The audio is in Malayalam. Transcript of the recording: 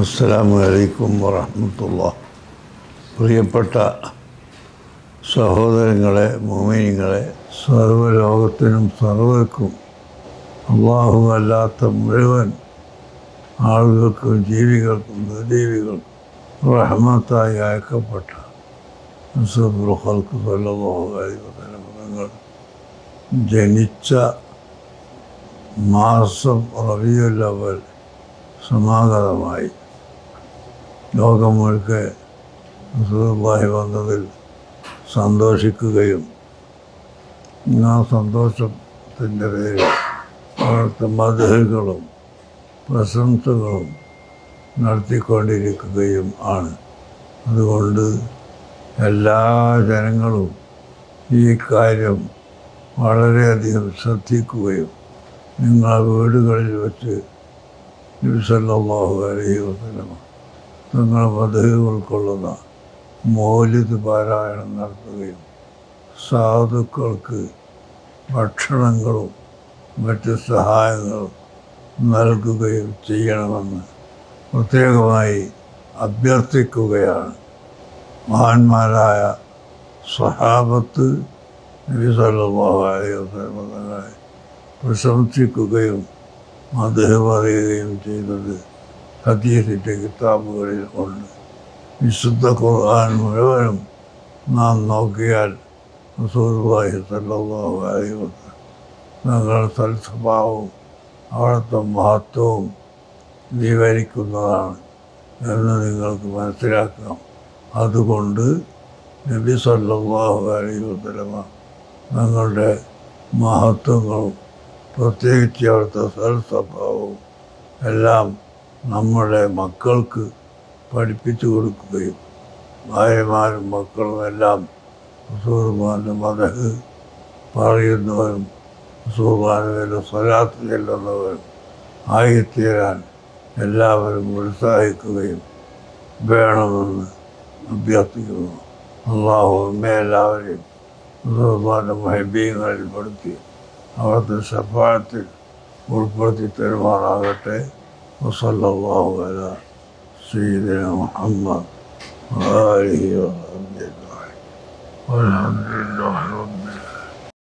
അസ്സലാമു അലൈക്കും വറഹ്മത്തുള്ളാഹി. പ്രിയപ്പെട്ട സഹോദരങ്ങളെ, മുഅ്മിനീങ്ങളെ, സർവ്വലോകത്തിനും സർവ്വർക്കും അല്ലാഹു അല്ലാത്ത മുഴുവൻ ആളുകൾക്കും ജീവികൾക്കും നിർജീവികൾക്കും റഹ്മത്തായി അയക്കപ്പെട്ട അഷ്റഫുൽ ഖൽഖ് സല്ലല്ലാഹു അലൈഹി വസല്ലം തങ്ങൾ ജനിച്ച മാസം റബീഉൽ അവ്വൽ സമാഗതമായി. ലോകം മുഴുക്കെ റസൂലുള്ളാഹി വന്നതിൽ സന്തോഷിക്കുകയും ആ സന്തോഷത്തിൻ്റെ പേരിൽ അവിടുത്തെ മദ്ഹുകളും പ്രശംസകളും നടത്തിക്കൊണ്ടിരിക്കുകയും ആണ്. അതുകൊണ്ട് എല്ലാ ജനങ്ങളും ഈ കാര്യം വളരെയധികം ശ്രദ്ധിക്കുകയും നിങ്ങളുടെ വീടുകളിൽ വെച്ച് നബി സല്ലല്ലാഹു അലൈഹി വസല്ലം തങ്ങൾ മദ്ഹ് ഉൾക്കൊള്ളുന്ന മൗലിദ് പാരായണം നടത്തുകയും സാധുക്കൾക്ക് ഭക്ഷണങ്ങളും മറ്റ് സഹായങ്ങളും നൽകുകയും ചെയ്യണമെന്ന് പ്രത്യേകമായി അഭ്യർത്ഥിക്കുകയാണ്. മഹാന്മാരായ സ്വഹാബത്ത് നബി സല്ലല്ലാഹു അലൈഹി വസല്ലം തങ്ങളെ പ്രശംസിക്കുകയും മദ്ഹ് പറയുകയും ചെയ്തത് ഹദീസിൻ്റെ കിതാബുകളിൽ ഉണ്ട്. വിശുദ്ധ ഖുർആൻ മുഴുവനും നാം നോക്കിയാൽ റസൂലുള്ളാഹി സ്വല്ലല്ലാഹു അലൈഹി വസല്ലം തങ്ങളുടെ സൽസ്വഭാവവും അവിടുത്തെ മഹത്വവും വിവരിക്കുന്നതാണ് എന്ന് നിങ്ങൾക്ക് മനസ്സിലാക്കാം. അതുകൊണ്ട് നബി സല്ലല്ലാഹു അലൈഹി വസല്ലം തങ്ങളുടെ മഹത്വങ്ങളും പ്രത്യേകിച്ച് അവിടുത്തെ സൽസ്വഭാവവും എല്ലാം നമ്മുടെ മക്കൾക്ക് പഠിപ്പിച്ചു കൊടുക്കുകയും ഭാര്യമാരും മക്കളും എല്ലാം റസൂലുള്ളാഹിന്റെ മദ്ഹ് പറയുന്നവരും റസൂലുള്ളാഹിന്റെ സ്വലാത്ത് ചെല്ലുന്നവരും ആയിത്തീരാൻ എല്ലാവരും ഉത്സാഹിക്കുകയും വേണമെന്ന് അഭ്യർത്ഥിക്കുന്നു. അല്ലാഹു നമ്മെ എല്ലാവരെയും റസൂലുള്ളാഹിന്റെ മുഹബ്ബീങ്ങളിൽ പെടുത്തി അവിടുത്തെ ശഫാഅത്തിൽ ഉൾപ്പെടുത്തി തരുമാറാകട്ടെ. വസല്ലല്ലാഹു അലാ സയ്യിദിനാ മുഹമ്മദ് വആലിഹി വസഹ്ബിഹി അജ്മഈൻ. വൽഹംദുലില്ലാഹി റബ്ബിൽ